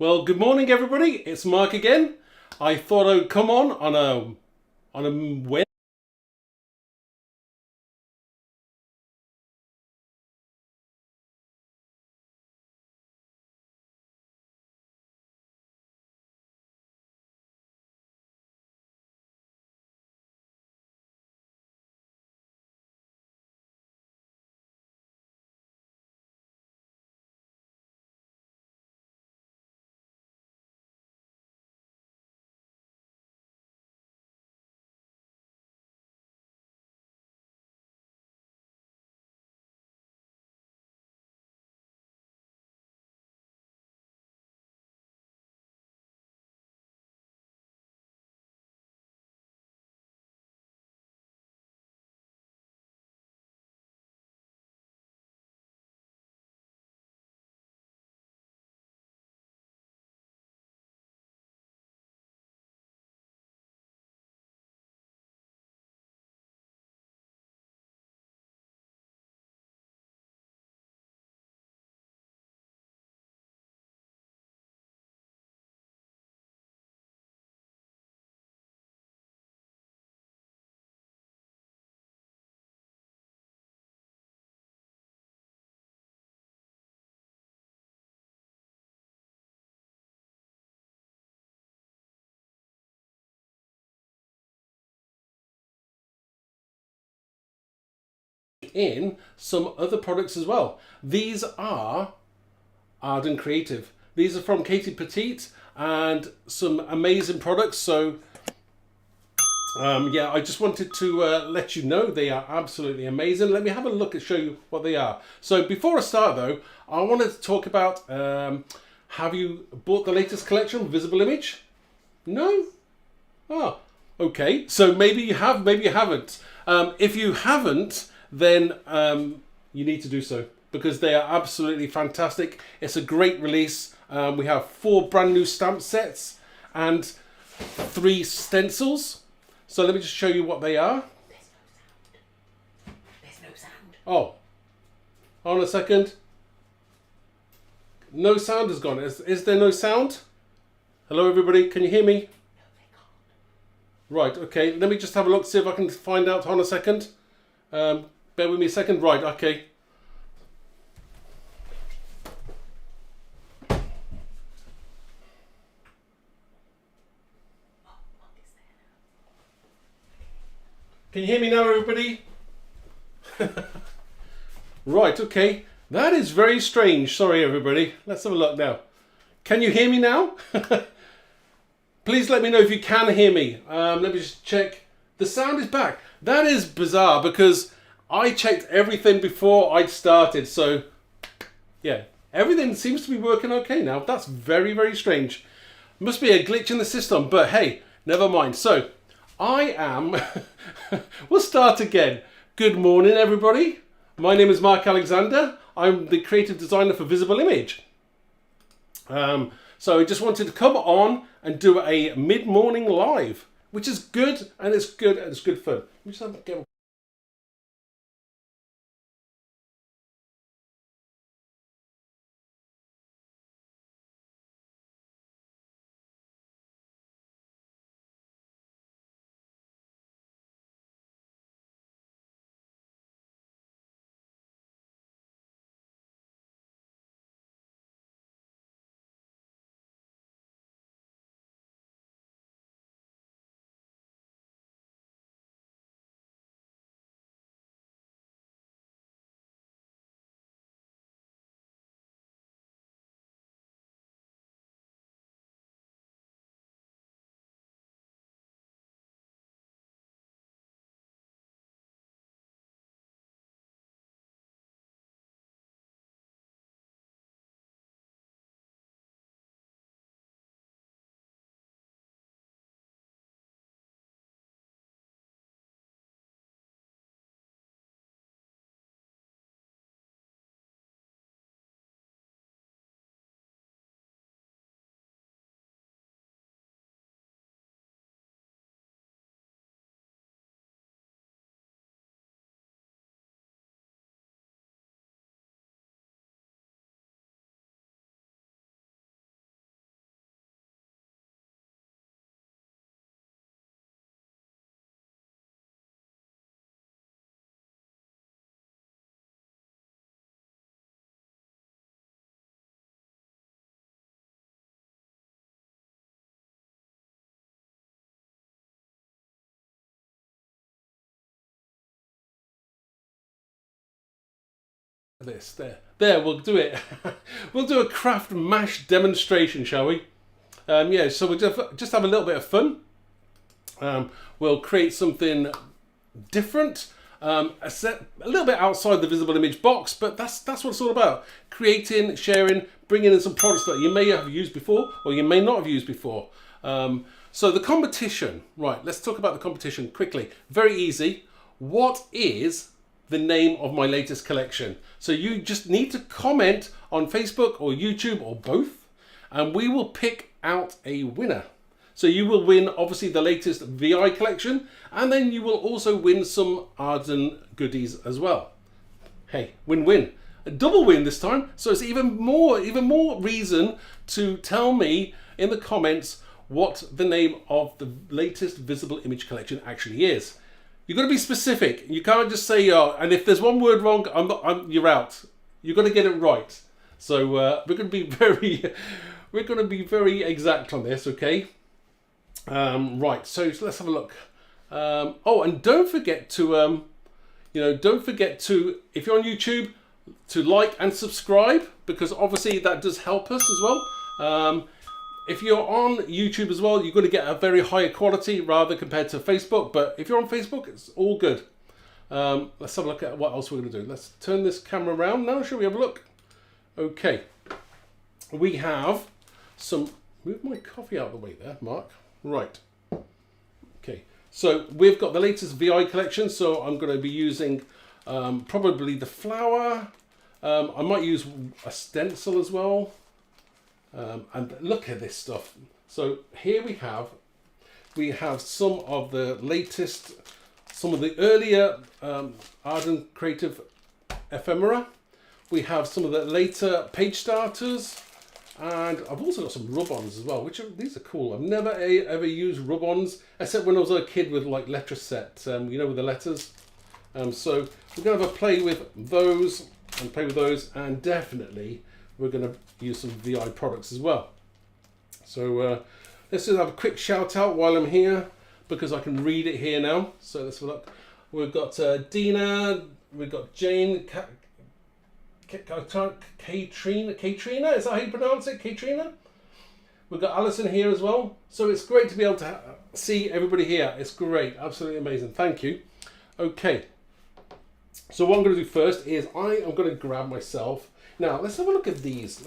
Well, good morning, everybody. It's Mark again. I thought I'd come on a Wednesday. In some other products as well. These are Arden Creative. These are from Katie Petite and some amazing products. So yeah, I just wanted to let you know they are absolutely amazing. Let me have a look and show you what they are. So before I start though, I wanted to talk about have you bought the latest collection, Visible Image? No? Oh, okay. So maybe you have, maybe you haven't. If you haven't, then you need to do so because they are absolutely fantastic. It's a great release. We have 4 brand new stamp sets and 3 stencils. So let me just show you what they are. There's no sound. Oh, hold on a second. No sound has gone. Is there no sound? Hello, everybody. Can you hear me? No, they can't. Right, okay. Let me just have a look, see if I can find out. Hold on a second. Bear with me a second. Right, okay. Can you hear me now, everybody? Right, okay. That is very strange. Sorry, everybody. Let's have a look now. Can you hear me now? Please let me know if you can hear me. Let me just check. The sound is back. That is bizarre because I checked everything before I'd started. So, yeah, everything seems to be working okay now. That's very, very strange. Must be a glitch in the system, but hey, never mind. So, I am... we'll start again. Good morning, everybody. My name is Mark Alexander. I'm the creative designer for Visible Image. So I just wanted to come on and do a mid-morning live, which is good and it's good and it's good fun. Let me just have a get this. There, we'll do it. We'll do a craft mash demonstration, shall we? Yeah, so we'll just have a little bit of fun. We'll create something different, a little bit outside the visible image box, but that's what it's all about. Creating, sharing, bringing in some products that you may have used before or you may not have used before. So the competition, right, let's talk about the competition quickly. Very easy. What is the name of my latest collection? So you just need to comment on Facebook or YouTube or both, and we will pick out a winner. So you will win obviously the latest VI collection, and then you will also win some ARDEN goodies as well. Hey, win-win. A double win this time, so it's even more reason to tell me in the comments what the name of the latest visible image collection actually is. You've got to be specific. You can't just say, and if there's one word wrong, you're out. You've got to get it right. So we're going to be very exact on this, okay? Right. So let's have a look. Oh, and don't forget to, if you're on YouTube, to like and subscribe, because obviously that does help us as well. If you're on YouTube as well, you're going to get a very high quality rather compared to Facebook. But if you're on Facebook, it's all good. Let's have a look at what else we're going to do. Let's turn this camera around now. Shall we have a look? Okay. We have some... Move my coffee out of the way there, Mark. Right. Okay. So we've got the latest VI collection. So I'm going to be using probably the flower. I might use a stencil as well. And look at this stuff. So here we have some of the latest, some of the earlier ARDEN creative ephemera. We have some of the later page starters, and I've also got some Rubons as well, these are cool. I've never ever used Rubons except when I was a kid with like letter set, with the letters. So we're going to have a play with those and definitely we're going to use some VI products as well. So let's just have a quick shout out while I'm here, because I can read it here now. So let's have a look. We've got Dina, we've got Jane, Katrina, is that how you pronounce it? Katrina? We've got Alison here as well. So it's great to be able to see everybody here. It's great, absolutely amazing. Thank you. Okay. So what I'm going to do first is I am going to grab myself. Now, let's have a look at these.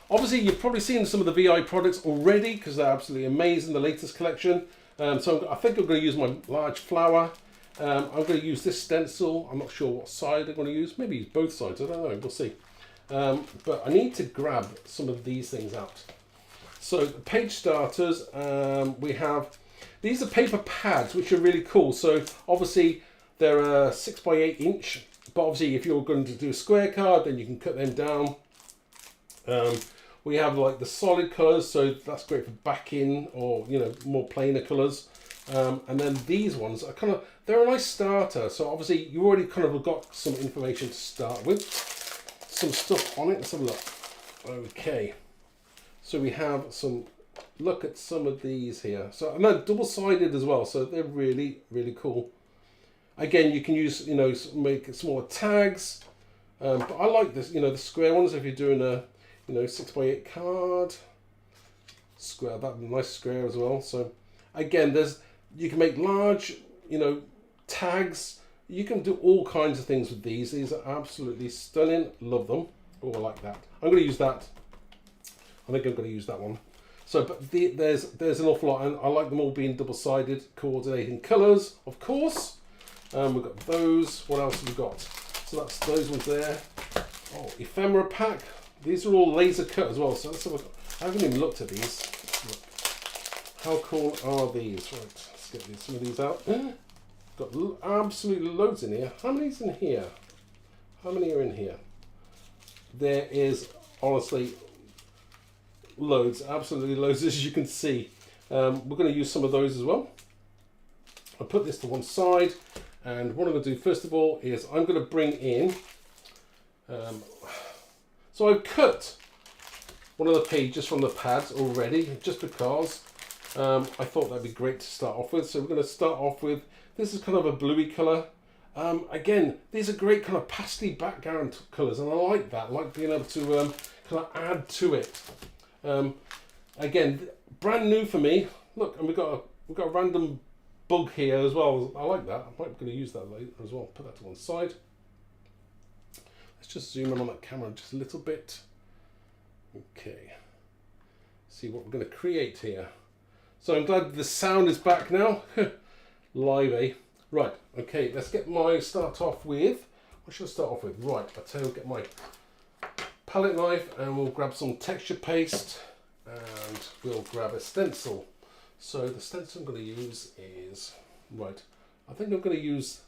Obviously, you've probably seen some of the VI products already because they're absolutely amazing, the latest collection. So I think I'm going to use my large flower. I'm going to use this stencil. I'm not sure what side I'm going to use. Maybe use both sides. I don't know. We'll see. But I need to grab some of these things out. So the page starters, these are paper pads, which are really cool. So obviously, they're 6 by 8 inch. But obviously, if you're going to do a square card, then you can cut them down. We have like the solid colours, so that's great for backing or more plainer colours. And then these ones are they're a nice starter. So obviously, you already have got some information to start with, some stuff on it. Let's have a look. Okay, so we have some. Look at some of these here. So and they're double-sided as well, so they're really, really cool. Again, you can use, make smaller tags, but I like this, the square ones. If you're doing a, 6 by 8 card, square, that'd be a nice square as well. So again, you can make large, tags. You can do all kinds of things with these. These are absolutely stunning. Love them. Oh, I like that. I'm going to use that. I think I'm going to use that one. So, but there's an awful lot, and I like them all being double-sided, coordinating colours, of course. We've got those. What else have we got? So that's those ones there. Oh, ephemera pack. These are all laser cut as well. So let's have a look. I haven't even looked at these. Look. How cool are these? Right, let's get some of these out. Got absolutely loads in here. How many's in here? How many are in here? There is honestly loads, absolutely loads, as you can see. We're going to use some of those as well. I'll put this to one side. And what I'm going to do first of all is I'm going to bring in, so I've cut one of the pages from the pads already, just because I thought that'd be great to start off with. So we're going to start off with, this is kind of a bluey colour. Again, these are great kind of pastel background colours, and I like that. I like being able to kind of add to it. Again, brand new for me. Look, and we've got a random bug here as well. I like that. I might be going to use that later as well. Put that to one side. Let's just zoom in on that camera just a little bit. Okay. See what we're going to create here. So I'm glad the sound is back now. Live, eh? Right, okay, let's get start off with, what should I start off with? Right, I'll tell you, get my palette knife and we'll grab some texture paste and we'll grab a stencil. So the stencil I'm going to use is, right, I think I'm going to use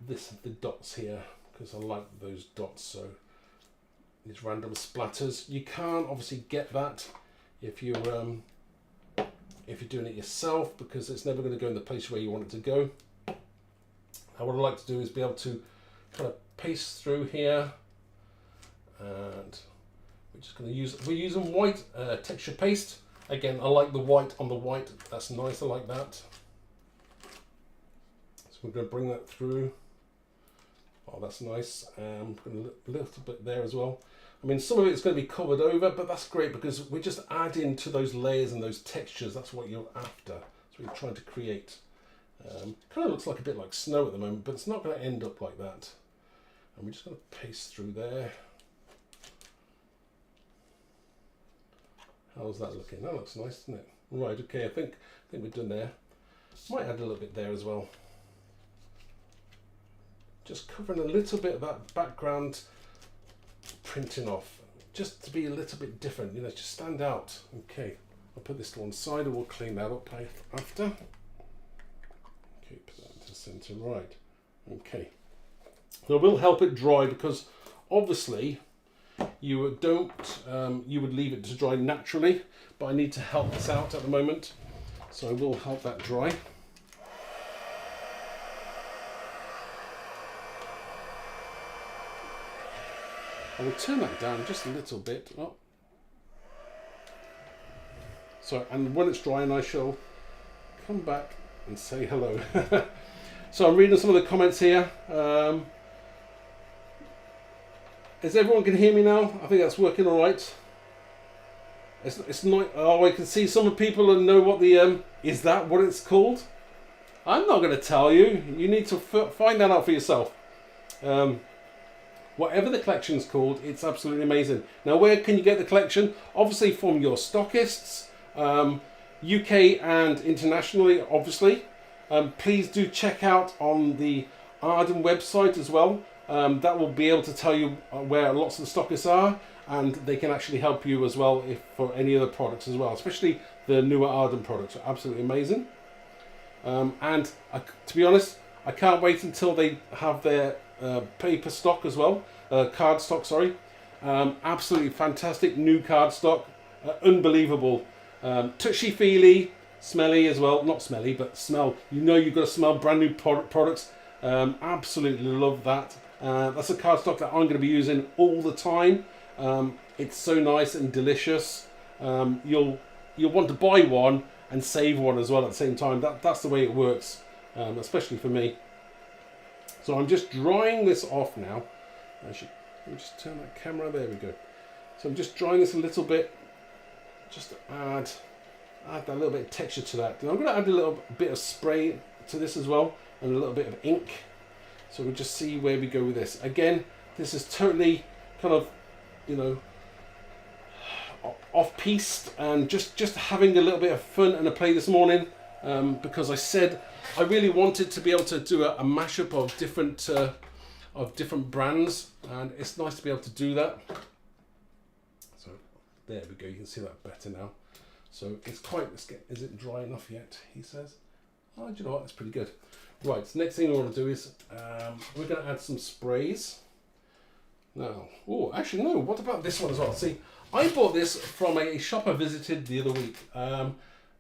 the dots here because I like those dots, so these random splatters. You can't obviously get that if you're doing it yourself because it's never going to go in the place where you want it to go. Now what I like to do is be able to kind of paste through here, and we're just going to we're using white texture paste. Again, I like the white on the white, that's nice, I like that. So we're going to bring that through. Oh, that's nice. A little bit there as well. I mean, some of it's going to be covered over, but that's great because we're just adding to those layers and those textures. That's what you're after. That's what you're trying to create. Kind of looks like a bit like snow at the moment, but it's not going to end up like that. And we're just going to paste through there. How's that looking? That looks nice, doesn't it? Right, okay, I think we're done there. Might add a little bit there as well. Just covering a little bit of that background printing off, just to be a little bit different, you know, just stand out. Okay, I'll put this to one side and we'll clean that up after. Okay, put that into the center, right. Okay, so we'll help it dry because obviously you would leave it to dry naturally, but I need to help this out at the moment, so I will help that dry. I will turn that down just a little bit. Oh. So, and when it's drying, I shall come back and say hello. So I'm reading some of the comments here. Is everyone can hear me now? I think that's working all right. It's not. Oh, I can see some of the people and know what the is that what it's called? I'm not going to tell you. You need to find that out for yourself. Whatever the collection's called, it's absolutely amazing. Now, where can you get the collection? Obviously from your stockists, UK and internationally, obviously. Please do check out on the ARDEN website as well. That will be able to tell you where lots of the stockists are, and they can actually help you as well for any other products as well, especially the newer ARDEN products are absolutely amazing. And to be honest, I can't wait until they have their paper stock as well, card stock, sorry. Absolutely fantastic new card stock, unbelievable. Touchy-feely, smelly as well, not smelly, but smell. You know you've got to smell brand new products. Absolutely love that. That's a card stock that I'm going to be using all the time. It's so nice and delicious. You'll want to buy one and save one as well at the same time. That's the way it works, especially for me. So I'm just drying this off now. Let me just turn that camera, there we go. So I'm just drying this a little bit, just to add that little bit of texture to that. And I'm going to add a little bit of spray to this as well, and a little bit of ink. So we'll just see where we go with this. Again, this is totally kind of, you know, off-piste and just having a little bit of fun and a play this morning, because I said I really wanted to be able to do a mashup of different brands, and it's nice to be able to do that. So there we go, you can see that better now. So it's quite, is it dry enough yet, he says. Oh, do you know what, that's pretty good. Right, so next thing we want to do is we're going to add some sprays. Now, oh, actually no, what about this one as well? See, I bought this from a shop I visited the other week.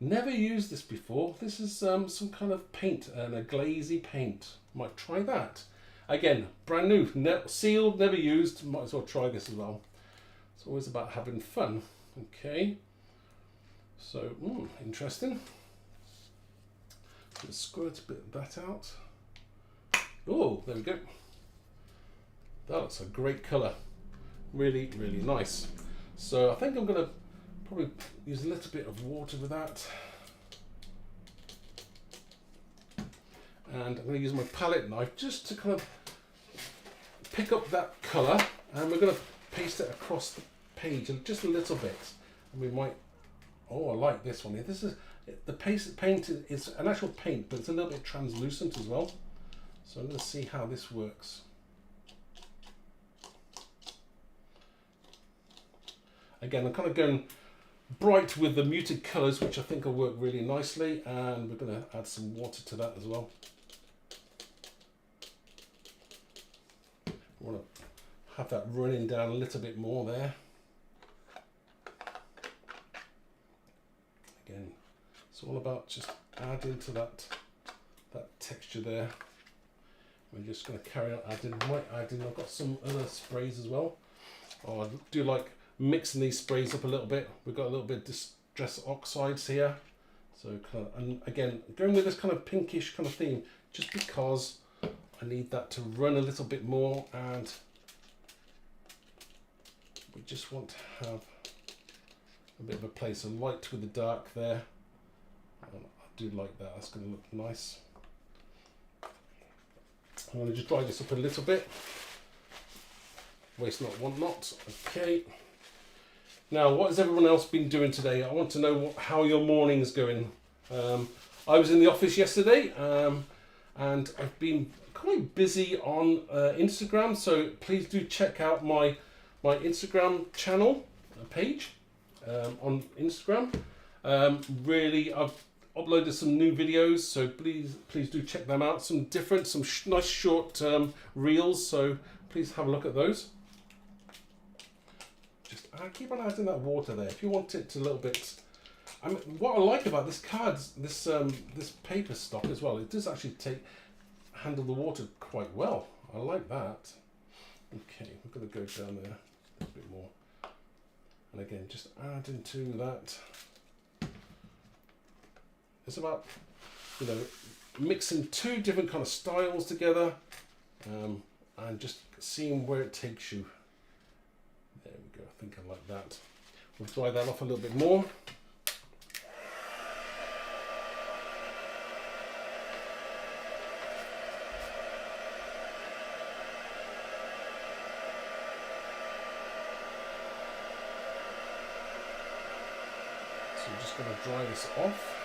Never used this before. This is some kind of paint, and a glazy paint. Might try that. Again, brand new, sealed, never used. Might as well try this as well. It's always about having fun. Okay. So, interesting. Just squirt a bit of that out. Oh, there we go. That's a great colour. Really, really nice. So I think I'm going to probably use a little bit of water with that. And I'm going to use my palette knife just to kind of pick up that colour, and we're going to paste it across the page just a little bit. And we might, oh, I like this one here. This is, the paint is an actual paint, but it's a little bit translucent as well. So I'm going to see how this works. Again, I'm kind of going bright with the muted colours, which I think will work really nicely, and we're going to add some water to that as well. I want to have that running down a little bit more there. Again, it's all about just adding to that texture there. We're just going to carry on adding. I've got some other sprays as well. Oh, I do like mixing these sprays up a little bit. We've got a little bit of distress oxides here. So kind of, and again, going with this kind of pinkish kind of theme, just because I need that to run a little bit more, and we just want to have a bit of a place of light with the dark there. I do like that. That's going to look nice. I'm going to just dry this up a little bit. Waste not, want not. Okay. Now, what has everyone else been doing today? I want to know how your morning's going. I was in the office yesterday, and I've been quite busy on Instagram. So please do check out my Instagram channel page on Instagram. Really, I've uploaded some new videos, so please do check them out. Some different, nice short reels, so please have a look at those. Just keep on adding that water there if you want it to a little bit. I mean, what I like about this card, this paper stock as well, it does actually handle the water quite well. I like that. Okay, I'm going to go down there a bit more, and again, just add into that. It's about, you know, mixing two different kind of styles together, and just seeing where it takes you. There we go. I think I like that. We'll dry that off a little bit more. So I'm just going to dry this off.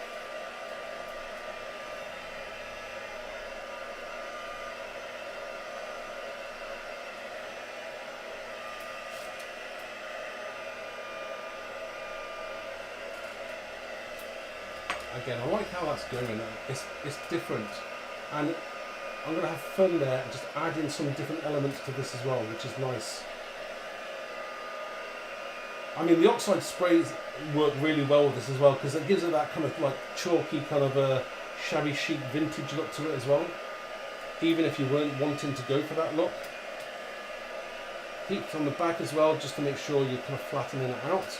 Again, I like how that's going. It's different, and I'm going to have fun there and just add in some different elements to this as well, which is nice. I mean, the oxide sprays work really well with this as well, because it gives it that kind of like chalky kind of shabby chic vintage look to it as well, even if you weren't wanting to go for that look. Heat from the back as well, just to make sure you're kind of flattening it out.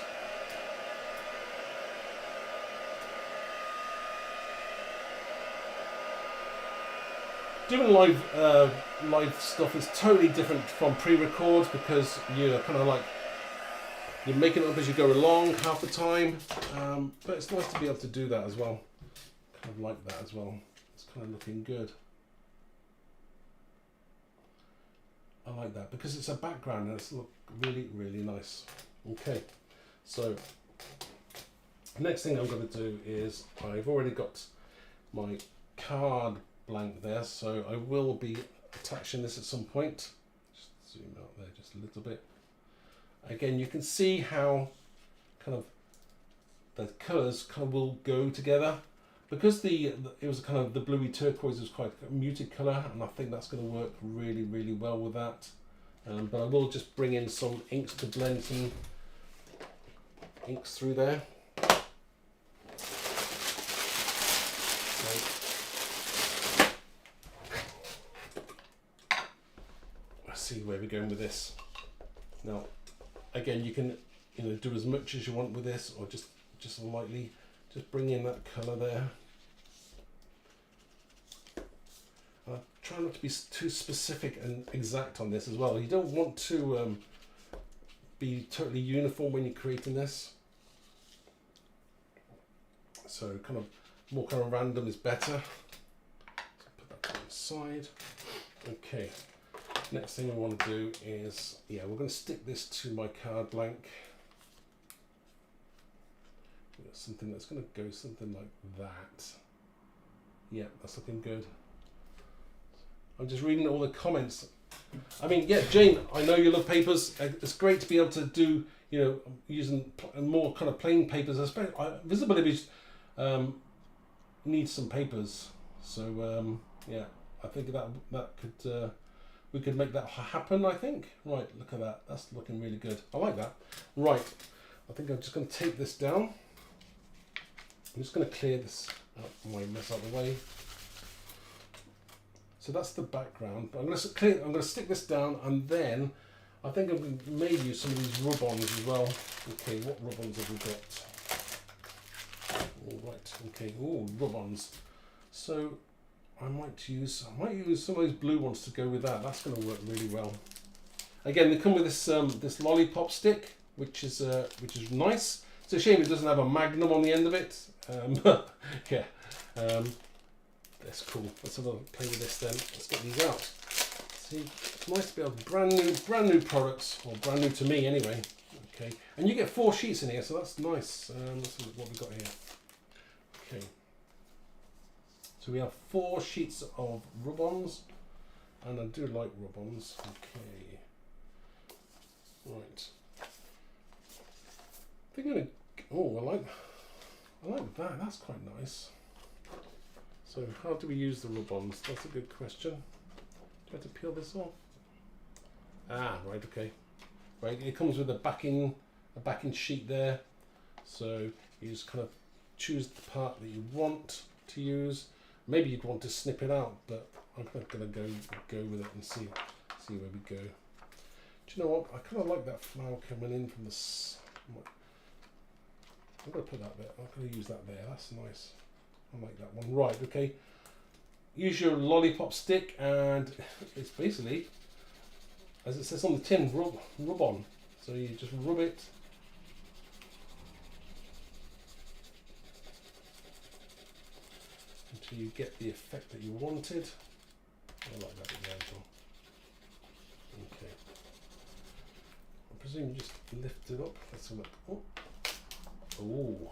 Doing live stuff is totally different from pre-record, because you're kind of like, you're making it up as you go along half the time, but it's nice to be able to do that as well. Kind of like that as well. It's kind of looking good. I like that because it's a background and it's look really, really nice. Okay, so next thing I'm going to do is, I've already got my card blank there, so I will be attaching this at some point. Just zoom out there just a little bit. Again, you can see how kind of the colours kind of will go together, because it was kind of the bluey turquoise was quite a muted colour, and I think that's going to work really, really well with that. But I will just bring in some inks to blend some inks through there. Let's see where we're going with this. Now, again, you can do as much as you want with this, or just lightly, just bring in that colour there. I'll try try not to be too specific and exact on this as well. You don't want to be totally uniform when you're creating this. So kind of more kind of random is better. So put that to the side. Okay. Next thing we want to do is, yeah, we're going to stick this to my card blank. Something that's going to go something like that. Yeah, that's looking good. I'm just reading all the comments. I mean, yeah, Jane, I know you love papers. It's great to be able to do, you know, using more kind of plain papers. Especially Visible Image needs some papers. So yeah, I think that could we could make that happen. I think. Right, look at that. That's looking really good. I like that. Right, I think I'm just going to take this down. I'm just going to clear this out, my mess out of the way. So that's the background. But I'm going to stick this down, and then I think I'm going to maybe use some of these Rubons as well. Okay, what Rubons have we got? All right. Okay. Oh, Rubons. So I might use some of those blue ones to go with that. That's going to work really well. Again, they come with this this lollipop stick, which is nice. It's a shame it doesn't have a magnum on the end of it. Yeah, that's cool. Let's have a play with this then. Let's get these out. See, it's nice to be able to brand new products, or brand new to me anyway. Okay, and you get 4 sheets in here, so that's nice. Let's see what we've got here. Okay, so we have 4 sheets of Rubons, and I do like Rubons. Okay, right. I think I'm gonna. Oh, I like that. That's quite nice. So how do we use the Rubons? That's a good question. Do I have to peel this off? Ah, right, okay. Right, it comes with a backing sheet there. So you just kind of choose the part that you want to use. Maybe you'd want to snip it out, but I'm kind of going to go with it and see where we go. Do you know what? I kind of like that flower coming in from the. I'm going to put that there. I'm going to use that there. That's nice. I like that one. Right, okay. Use your lollipop stick, and it's basically, as it says on the tin, rub on. So you just rub it. Until you get the effect that you wanted. I like that example. Okay. I presume you just lift it up. Let's have a look. Oh. Ooh,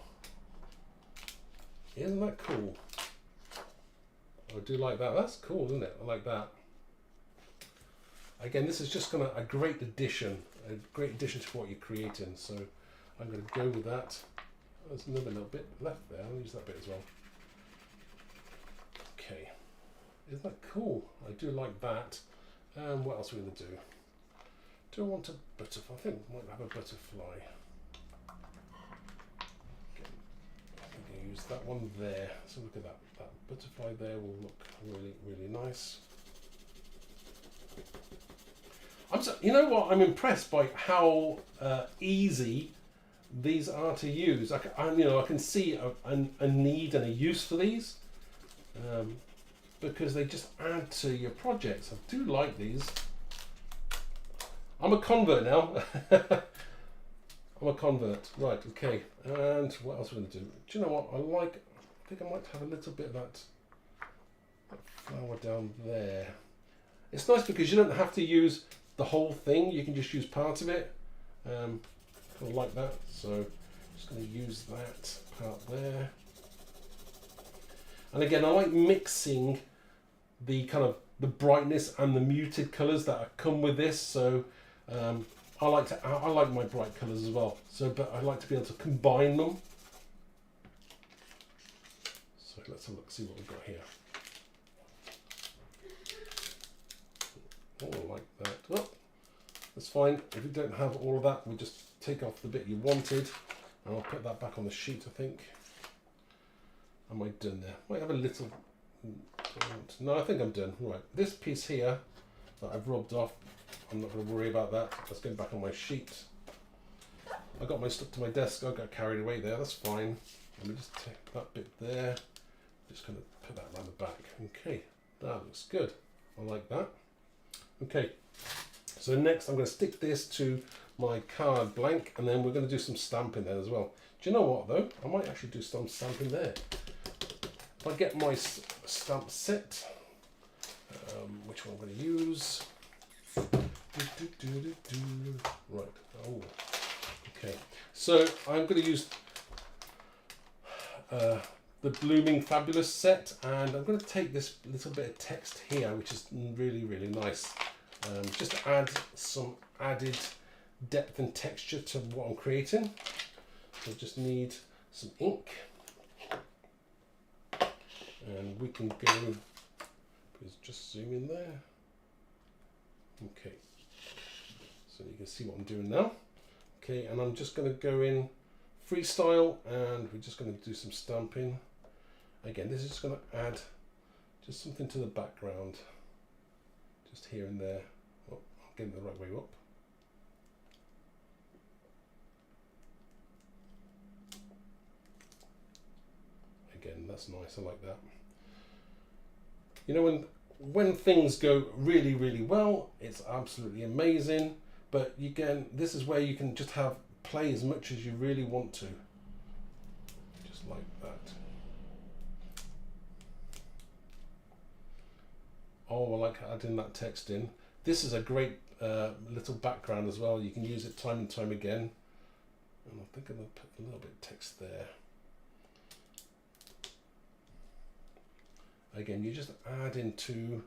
isn't that cool? I do like that. That's cool, isn't it? I like that. Again, this is just a great addition to what you're creating. So I'm going to go with that. There's another little bit left there. I'll use that bit as well. Okay, isn't that cool? I do like that. What else are we going to do? Do I want a butterfly? I think we might have a butterfly. Use that one there. So look at that. That butterfly there will look really, really nice. You know what? I'm impressed by how easy these are to use. I can see a need and a use for these because they just add to your projects. I do like these. I'm a convert now. I'm a convert. Right, okay. And what else are we going to do? Do you know what? I think I might have a little bit of that flower down there. It's nice because you don't have to use the whole thing. You can just use part of it. Kind of like that. So I'm just going to use that part there. And again, I like mixing the kind of the brightness and the muted colours that come with this. So I like my bright colours as well. So, but I like to be able to combine them. So let's have a look, see what we've got here. Oh, I like that. Well, that's fine. If you don't have all of that, we just take off the bit you wanted, and I'll put that back on the sheet. I think. Am I done there? Might have a little. No, I think I'm done. Right, this piece here that I've rubbed off. I'm not going to worry about that. Let's go back on my sheet. I got my stuff to my desk. I got carried away there. That's fine. Let me just take that bit there. Just going to put that around the back. Okay, that looks good. I like that. Okay, so next I'm going to stick this to my card blank, and then we're going to do some stamping there as well. Do you know what though? I might actually do some stamping there. If I get my stamp set, which one I'm going to use? Right. Oh. Okay. So I'm going to use the Blooming Fabulous set, and I'm going to take this little bit of text here, which is really, really nice, just to add some added depth and texture to what I'm creating. So I just need some ink, and we can go, please just zoom in there. Okay, so you can see what I'm doing now. Okay, and I'm just going to go in freestyle, and we're just going to do some stamping. Again, this is just going to add just something to the background, just here and there. Oh, I'm getting the right way up. Again, that's nice, I like that. You know, when things go really, really well, it's absolutely amazing, but this is where you can just play as much as you really want to. Just like that. Oh, I like adding that text in. This is a great little background as well. You can use it time and time again. And I think I'm going to put a little bit of text there. Again, you just add into,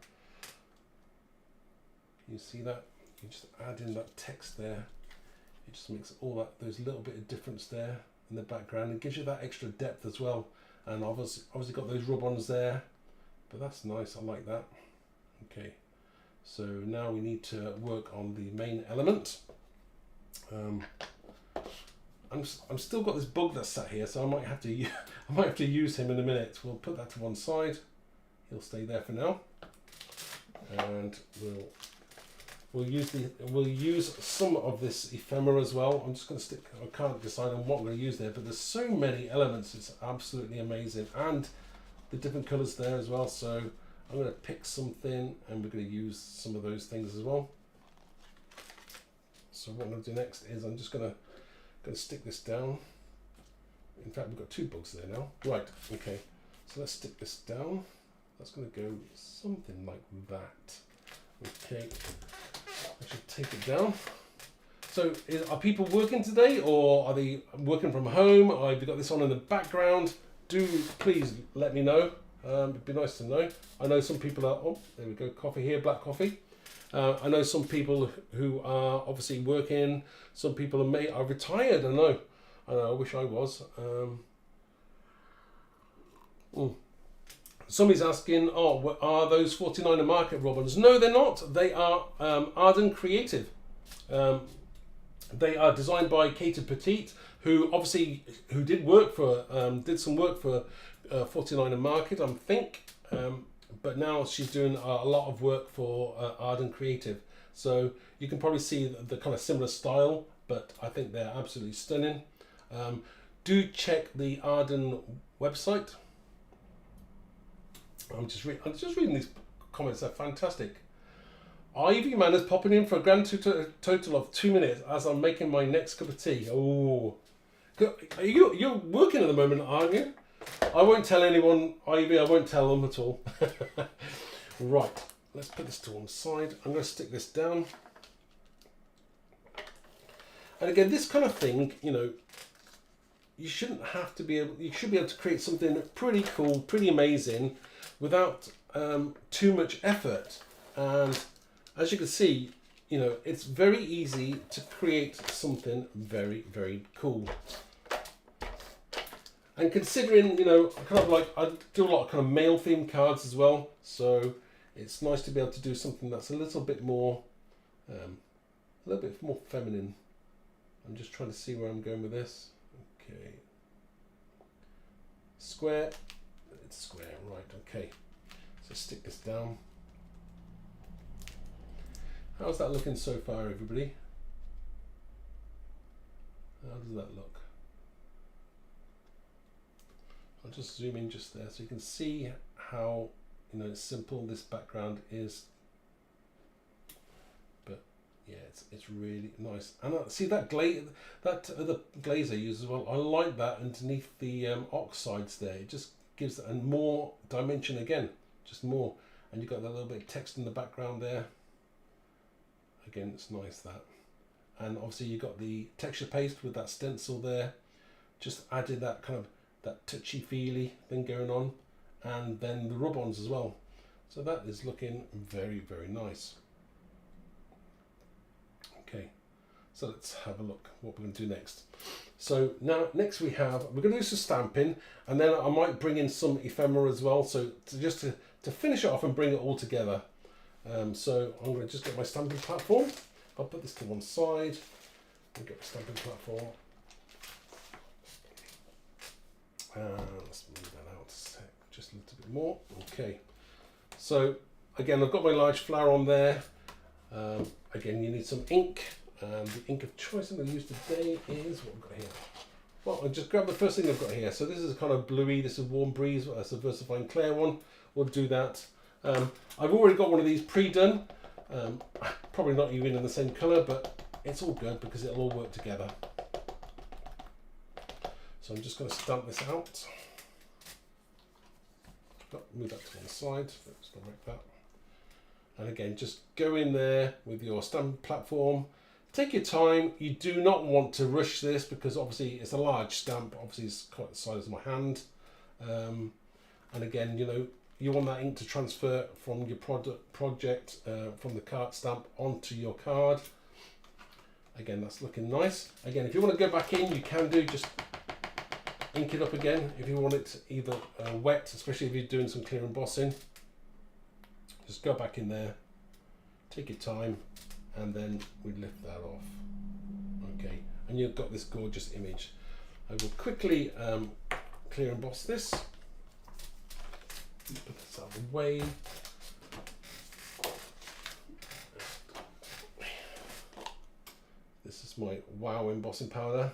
you see that? You just add in that text there. It just makes all those little bit of difference there in the background. It gives you that extra depth as well. And obviously got those rub-ons there, but that's nice, I like that. Okay, so now we need to work on the main element. I'm still got this bug that's sat here, so I might have to use him in a minute. We'll put that to one side. He'll stay there for now, and we'll use some of this ephemera as well. I'm just going to stick. I can't decide on what I'm going to use there, but there's so many elements. It's absolutely amazing, and the different colours there as well. So I'm going to pick something, and we're going to use some of those things as well. So what I'm going to do next is I'm just going to stick this down. In fact, we've got two bugs there now. Right. Okay. So let's stick this down. That's going to go something like that. Okay, I should take it down. So are people working today, or are they working from home? Or have you got this on in the background? Do please let me know. It'd be nice to know. I know some people are, oh, there we go, coffee here, black coffee. I know some people who are obviously working. Some people are retired, I know. I wish I was. Somebody's asking, oh, are those 49er Market Rubons? No, they're not. They are ARDEN Creative. They are designed by Katie Petite, who did work for, did some work for 49er Market, I think, but now she's doing a lot of work for ARDEN Creative. So you can probably see the kind of similar style, but I think they're absolutely stunning. Do check the ARDEN website. I'm just reading these comments. They're fantastic. Ivy Man is popping in for a grand total of 2 minutes as I'm making my next cup of tea. Oh, you're working at the moment, aren't you? I won't tell anyone, Ivy. I won't tell them at all. Right, let's put this to one side. I'm going to stick this down. And again, this kind of thing, you know, you shouldn't have to be able. You should be able to create something pretty cool, pretty amazing, without too much effort. And as you can see, you know, it's very easy to create something very, very cool. And considering, you know, kind of like I do a lot of kind of male themed cards as well, so it's nice to be able to do something that's a little bit more feminine. I'm just trying to see where I'm going with this. Okay, square. It's square, right? Okay, so stick this down. How's that looking so far, everybody? How does that look? I'll just zoom in just there so you can see how, you know, simple this background is Yeah, it's really nice. And see that the glaze I use as well. I like that underneath the oxides there. It just gives it a more dimension again, just more. And you've got that little bit of text in the background there. Again, it's nice that. And obviously you've got the texture paste with that stencil there. Just added that kind of that touchy-feely thing going on. And then the Rubons as well. So that is looking very, very nice. Okay, so let's have a look what we're going to do next. So now next we're going to do some stamping, and then I might bring in some ephemera as well, so to finish it off and bring it all together. So I'm going to just get my stamping platform. I'll put this to one side and get my stamping platform. Let's move that out a sec, just a little bit more. Okay, so again I've got my large flower on there. Again, you need some ink, and the ink of choice I'm going to use today is what I've got here. Well, I'll just grab the first thing I've got here. So this is kind of bluey, this is Warm Breeze, that's a VersaFine Clair one. We'll do that. I've already got one of these pre-done, probably not even in the same colour, but it's all good because it'll all work together. So I'm just going to stamp this out. Move that to one side, let's go like that. And again, just go in there with your stamp platform. Take your time. You do not want to rush this because obviously it's a large stamp. Obviously it's quite the size of my hand. And again, you know, you want that ink to transfer from your project, from the card stamp onto your card. Again, that's looking nice. Again, if you want to go back in, you can do, just ink it up again. If you want it either wet, especially if you're doing some clear embossing. Just go back in there, take your time, and then we lift that off. Okay, and you've got this gorgeous image. I will quickly clear emboss this. Put this out of the way. This is my Wow embossing powder.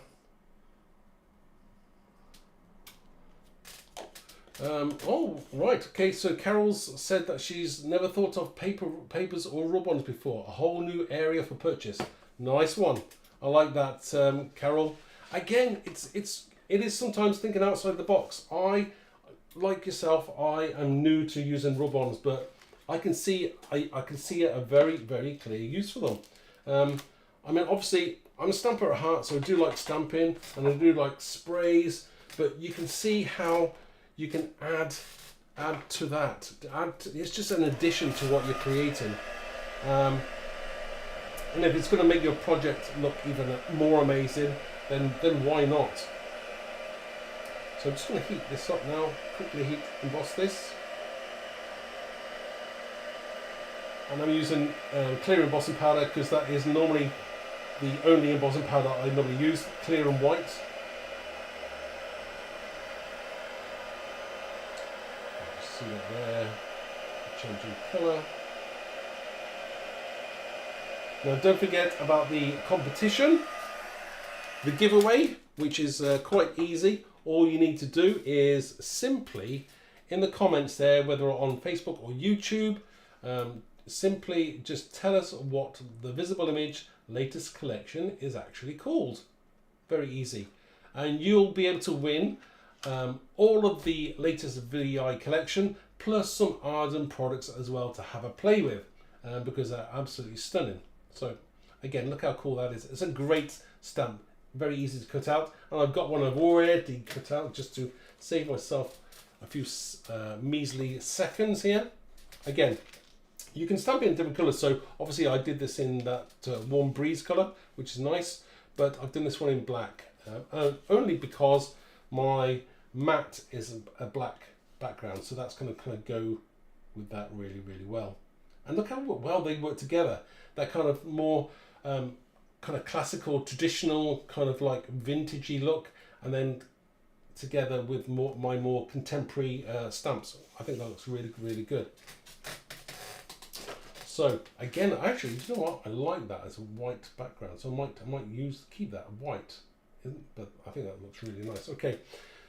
Oh, right. Okay, so Carol's said that she's never thought of papers or Rubons before. A whole new area for purchase. Nice one. I like that, Carol. Again, it is sometimes thinking outside the box. I, like yourself, I am new to using Rubons, but I can see a very, very clear use for them. I mean, obviously, I'm a stamper at heart, so I do like stamping and I do like sprays, but you can see how you can add to that. It's just an addition to what you're creating. And if it's going to make your project look even more amazing, then why not? So I'm just going to heat this up now, quickly emboss this. And I'm using clear embossing powder because that is normally the only embossing powder I normally use, clear and white. See it there, changing colour. Now don't forget about the competition, the giveaway, which is quite easy. All you need to do is simply, in the comments there, whether on Facebook or YouTube, simply just tell us what the Visible Image latest collection is actually called. Very easy. And you'll be able to win all of the latest VI collection, plus some ARDEN products as well to have a play with, because they're absolutely stunning. So again, look how cool that is. It's a great stamp, very easy to cut out, and I've got one I've already cut out just to save myself a few measly seconds here. Again, you can stamp it in different colours, so obviously I did this in that Warm Breeze colour, which is nice, but I've done this one in black, only because my matte is a black background, so that's going to kind of go with that really, really well. And look how well they work together. That kind of more kind of classical, traditional, kind of like vintagey look, and then together with my more contemporary stamps. I think that looks really, really good. So again, actually, you know what? I like that as a white background, so I might keep that white, but I think that looks really nice. Okay.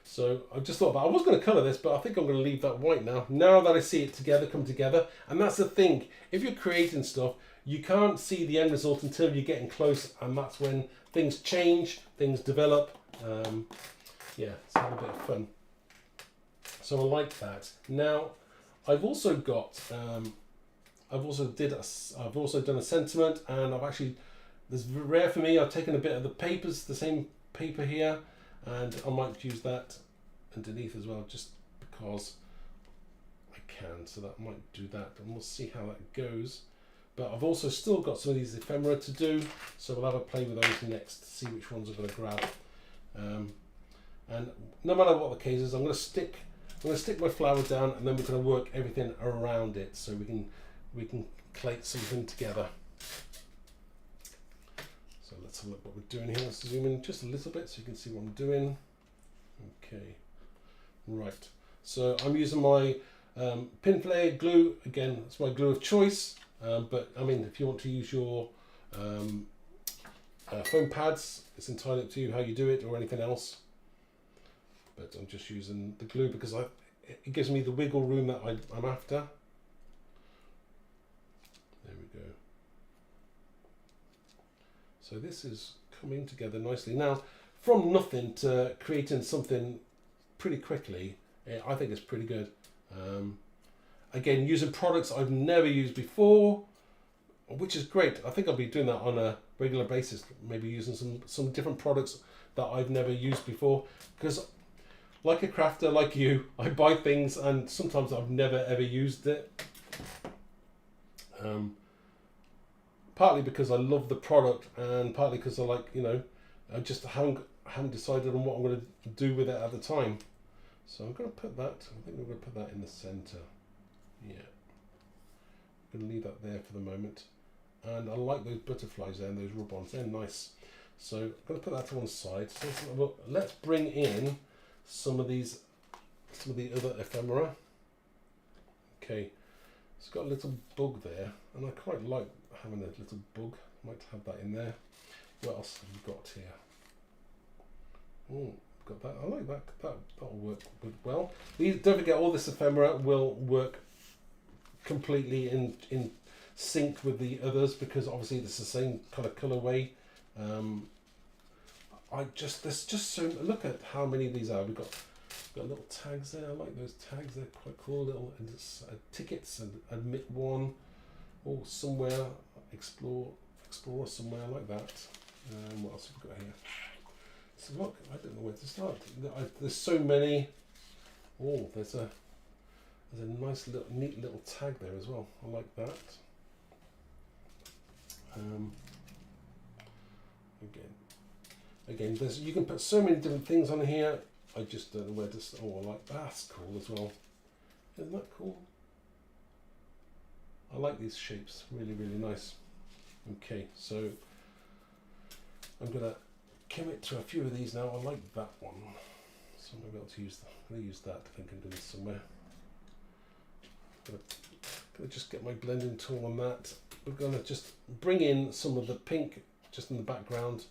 So I just thought I was going to colour this, but I think I'm going to leave that white now. Now that I see it together, come together. And that's the thing. If you're creating stuff, you can't see the end result until you're getting close. And that's when things change, things develop. Yeah, it's having a bit of fun. So I like that. Now, I've also got, I've also done a sentiment, and I've actually, this is rare for me, I've taken a bit of the papers, the same paper here, and I might use that underneath as well, just because I can. So that I might do that, and we'll see how that goes. But I've also still got some of these ephemera to do, so we'll have a play with those next to see which ones I'm going to grab. And no matter what the case is, I'm going to stick my flower down, and then we're going to work everything around it, so we can collate something together. So let's have a look what we're doing here. Let's zoom in just a little bit so you can see what I'm doing. Okay, right. So I'm using my pin flare glue. Again, it's my glue of choice. But I mean, if you want to use your foam pads, it's entirely up to you how you do it, or anything else. But I'm just using the glue because it gives me the wiggle room that I'm after. There we go. So this is coming together nicely. Now, from nothing to creating something pretty quickly, I think it's pretty good. Again, using products I've never used before, which is great. I think I'll be doing that on a regular basis, maybe using some different products that I've never used before, because like a crafter, like you, I buy things and sometimes I've never ever used it. Partly because I love the product, and partly because I like, you know, I just haven't decided on what I'm going to do with it at the time. So I'm going to put that, I think we're going to put that in the center. Yeah. I'm going to leave that there for the moment. And I like those butterflies there and those Rubons, they're nice. So I'm going to put that to one side. So let's bring in some of the other ephemera. Okay, it's got a little bug there, and I quite like having a little bug. Might have that in there. What else have we got here? Oh, got that. I like that. That'll work well. Don't forget, all this ephemera will work completely in sync with the others, because obviously it's the same kind of colorway. There's just so, look at how many of these are. We've got little tags there. I like those tags. They're quite cool. Little tickets and admit one. Oh, somewhere explore somewhere. I like that. What else have we got here? So look, I don't know where to start. There's so many. Oh, there's a nice little neat little tag there as well. I like that. Again, you can put so many different things on here. I just don't know where to start. Oh, I like that's cool as well. Isn't that cool? I like these shapes. Really, really nice. Okay, so I'm gonna commit to a few of these now. I like that one, so I'm gonna be able to use that. I'm gonna use that. I think I'm doing this somewhere. Gonna just get my blending tool on that. We're gonna just bring in some of the pink just in the background.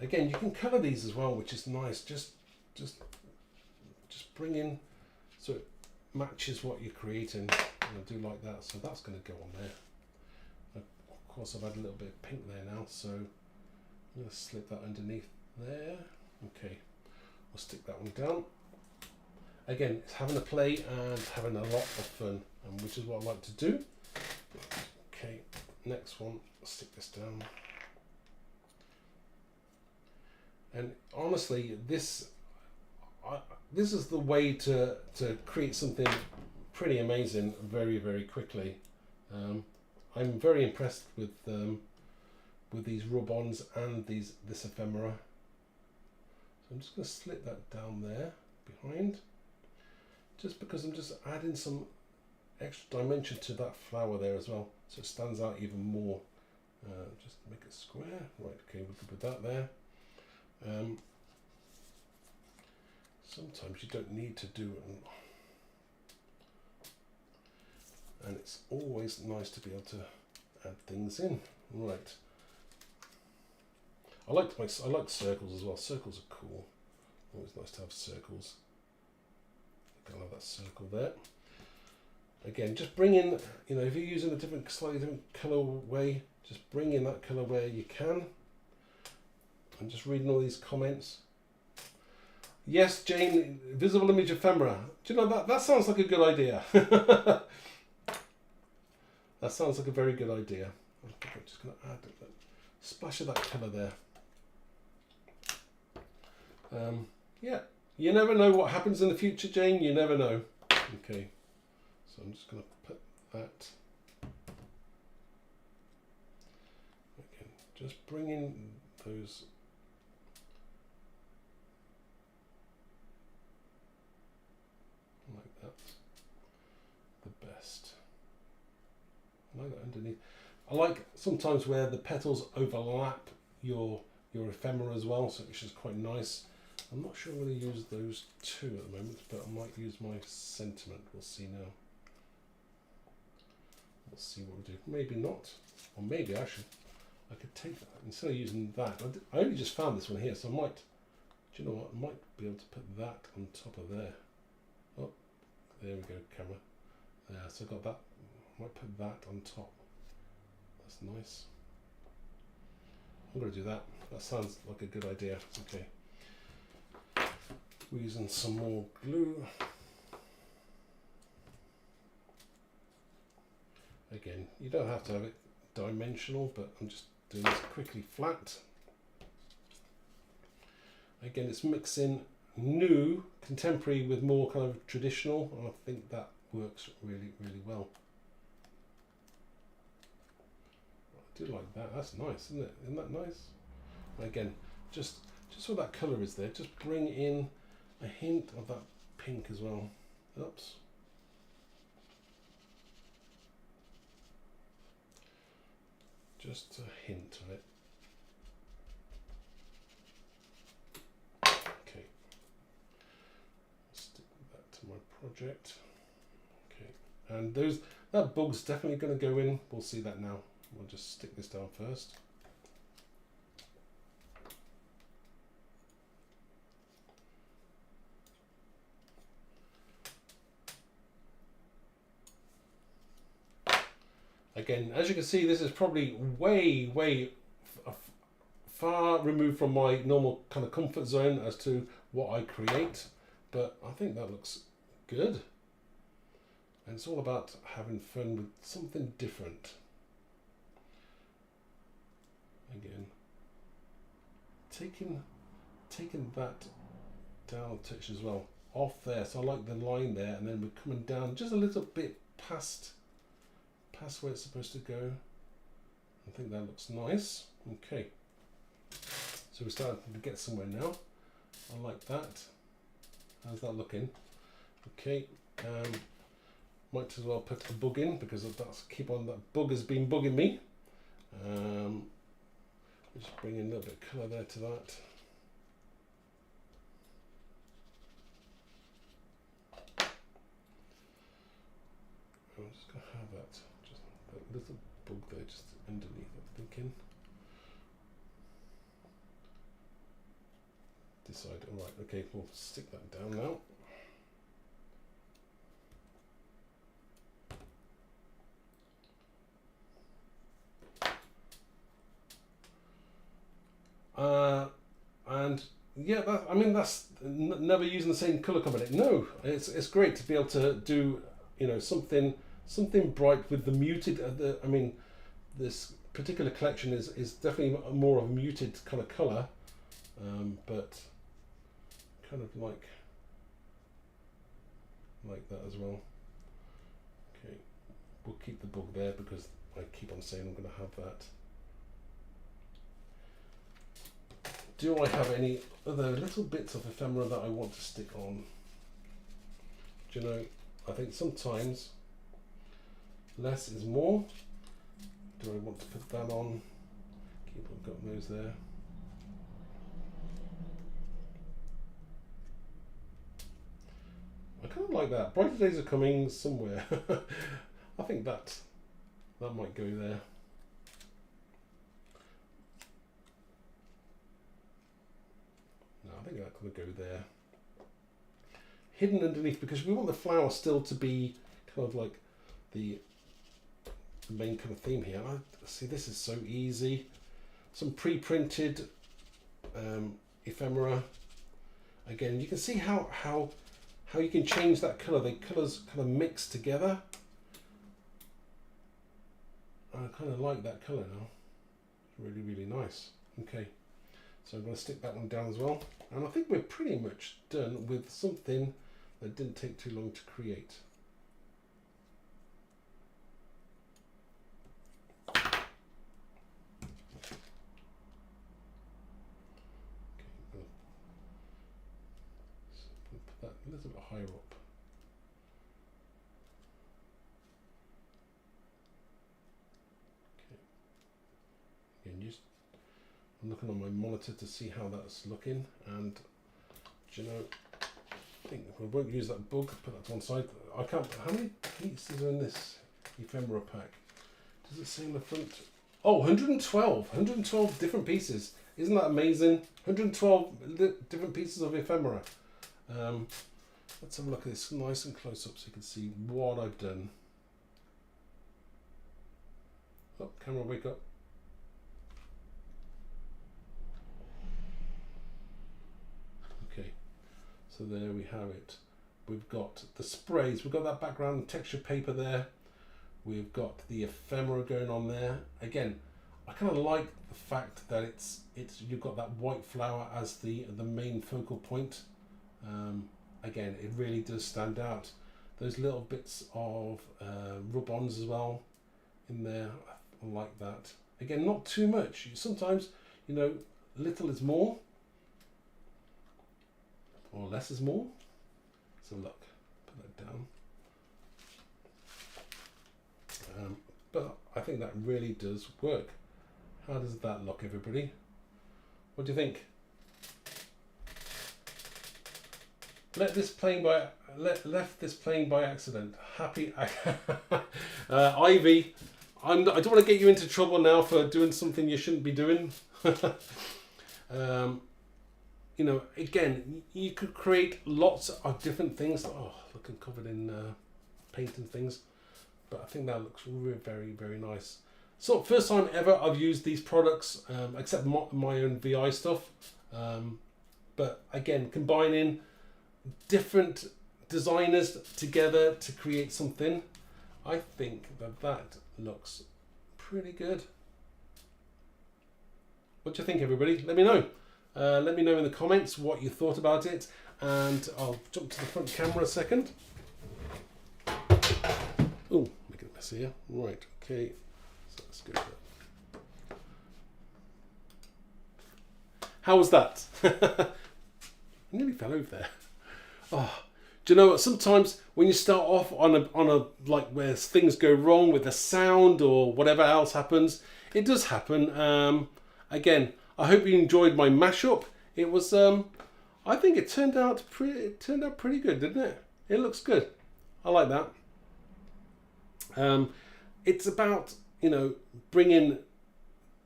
Again, you can colour these as well, which is nice. Just bring in so it matches what you're creating. And I do like that, so that's going to go on there. Of course, I've had a little bit of pink there now, so I'm going to slip that underneath there. Okay, I'll stick that one down. Again, it's having a play and having a lot of fun, which is what I like to do. Okay, next one, I'll stick this down. And honestly, this is the way to create something pretty amazing very, very quickly. I'm very impressed with these Rubons and this ephemera. So I'm just going to slip that down there behind, just because I'm just adding some extra dimension to that flower there as well, so it stands out even more. Just make it square. Right, okay, we can put that there. Sometimes you don't need to do it, and it's always nice to be able to add things in. Right, I like circles as well. Circles are cool. Always nice to have circles. I love that circle there. Again, just bring in, you know, if you're using a slightly different colour way, just bring in that colour where you can. I'm just reading all these comments. Yes, Jane, visible image ephemera. Do you know that sounds like a good idea. That sounds like a very good idea. I'm just going to add a splash of that colour there. Yeah, you never know what happens in the future, Jane. You never know. Okay, so I'm just going to put that. Okay, just bring in those. Like that. The best. I like that underneath. I like sometimes where the petals overlap your ephemera as well, so which is quite nice. I'm not sure I'm going to use those two at the moment, but I might use my sentiment. We'll see now. We'll see what we do. Maybe not, or maybe actually I could take that instead of using that. I only just found this one here, so I might. Do you know what? I might be able to put that on top of there. Oh, there we go, camera. There, so I got that. I might put that on top. That's nice. I'm going to do that. That sounds like a good idea. Okay. We're using some more glue. Again, you don't have to have it dimensional, but I'm just doing this quickly flat. Again, it's mixing new, contemporary with more kind of traditional, and I think that works really, really well. I do like that. That's nice, isn't it? Isn't that nice? Again, just where that colour is there, just bring in a hint of that pink as well. Oops. Just a hint of it. Okay. Stick that to my project. Okay. And that bug's definitely going to go in. We'll see that now. We'll just stick this down first. Again, as you can see, this is probably way far removed from my normal kind of comfort zone as to what I create, but I think that looks good. And it's all about having fun with something different. Again, taking that down a touch as well, off there. So I like the line there, and then we're coming down just a little bit past where it's supposed to go. I think that looks nice. Okay, so we're starting to get somewhere now. I like that. How's that looking? Okay, might as well put a bug in because that's that bug has been bugging me. Just bring in a little bit of colour there to that. I'm just going to have that little bug there just underneath, I'm thinking. Decide, alright, okay, we'll stick that down now. And yeah, I mean that's never using the same colour combination. No, it's great to be able to do, you know, something bright with the muted. I mean, this particular collection is definitely more of a muted kind of colour, but kind of like that as well. Okay, we'll keep the bug there because I keep on saying I'm going to have that. Do I have any other little bits of ephemera that I want to stick on? Do you know, I think sometimes less is more. Do I want to put that on? Keep on got those there. I kind of like that. Brighter days are coming somewhere. I think that might go there. think that's going to go there. Hidden underneath, because we want the flower still to be kind of like the main kind of theme here. See, this is so easy. Some pre-printed ephemera. Again, you can see how you can change that colour. The colours kind of mix together. I kind of like that colour now. Really, really nice. Okay, so I'm going to stick that one down as well. And I think we're pretty much done with something that didn't take too long to create. Put that a little bit higher up. Okay. Again, I'm looking on my monitor to see how that's looking, and do you know, I think we won't use that bug. Put that to one side. I can't. How many pieces are in this ephemera pack? Does it say in the front? Oh, 112. 112 different pieces. Isn't that amazing? 112 different pieces of ephemera. Let's have a look at this nice and close up so you can see what I've done. Oh, camera, wake up. Okay, so there we have it. We've got the sprays, we've got that background texture paper there. We've got the ephemera going on there. Again, I kind of like the fact that it's you've got that white flower as the main focal point. Again, it really does stand out. Those little bits of Rubons as well in there, I like that. Again, not too much. Sometimes, you know, little is more, or less is more. So look, put that down. But I think that really does work. How does that look, everybody? What do you think? Left this playing by accident. Happy Ivy. I don't want to get you into trouble now for doing something you shouldn't be doing. You know, again, you could create lots of different things. Oh, looking covered in paint and things. But I think that looks very, very nice. So first time ever I've used these products, except my own VI stuff. But again, combining different designers together to create something, I think that looks pretty good. What do you think, everybody? Let me know. Let me know in the comments what you thought about it, and I'll jump to the front camera a second. Oh, making a mess here. Right, okay. So let's go there. How was that? I nearly fell over there. Oh, do you know what? Sometimes when you start off on a like where things go wrong with the sound or whatever else happens, it does happen. Again, I hope you enjoyed my mashup. It was, I think it turned out pretty good, didn't it? It looks good. I like that. It's about, you know, bringing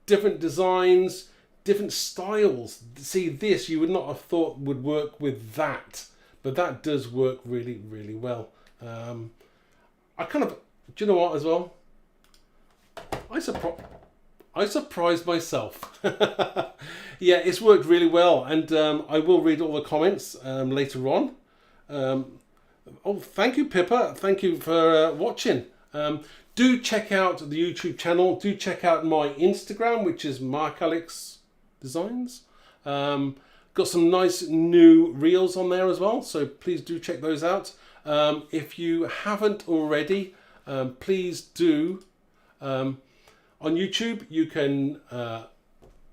different designs, different styles. See, this you would not have thought would work with that. But that does work really, really well. I kind of, do you know what as well? I surprised myself. Yeah, it's worked really well. And I will read all the comments later on. Oh, thank you, Pippa. Thank you for watching. Do check out the YouTube channel. Do check out my Instagram, which is Mark Alex Designs. Got some nice new reels on there as well, so please do check those out. If you haven't already, please do. On YouTube, you can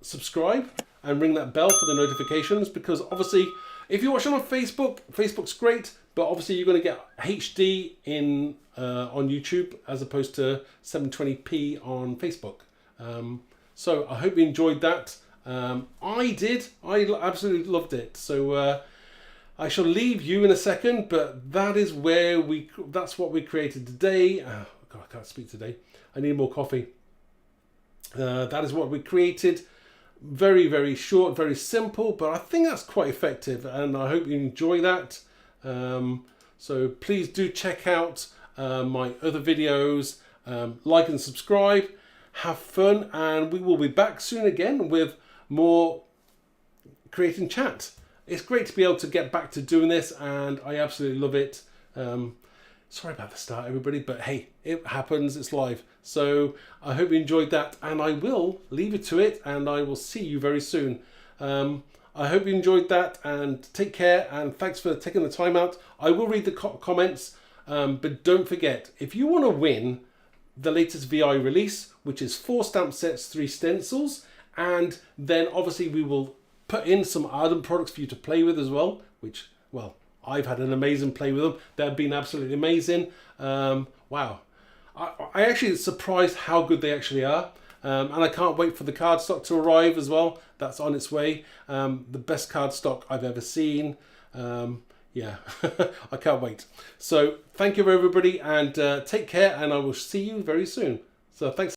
subscribe and ring that bell for the notifications, because obviously if you're watching on Facebook, Facebook's great, but obviously you're going to get HD in on YouTube as opposed to 720p on Facebook. So I hope you enjoyed that. I did. I absolutely loved it. So I shall leave you in a second, but that is where that's what we created today. God, I can't speak today. I need more coffee. That is what we created. Very, very short, very simple, but I think that's quite effective, and I hope you enjoy that. So please do check out my other videos, like and subscribe, have fun, and we will be back soon again with more creating chat. It's great to be able to get back to doing this, and I absolutely love it. Sorry about the start, everybody, but hey, it happens, it's live. So I hope you enjoyed that, and I will leave you to it, and I will see you very soon. I hope you enjoyed that, and take care, and thanks for taking the time out. I will read the comments, but don't forget, if you want to win the latest VI release, which is 4 stamp sets, 3 stencils, and then obviously we will put in some ARDEN products for you to play with as well, which, well, I've had an amazing play with them. They've been absolutely amazing. Wow. I actually surprised how good they actually are. And I can't wait for the cardstock to arrive as well. That's on its way. The best cardstock I've ever seen. Yeah, I can't wait. So thank you everybody, and take care, and I will see you very soon. So thanks.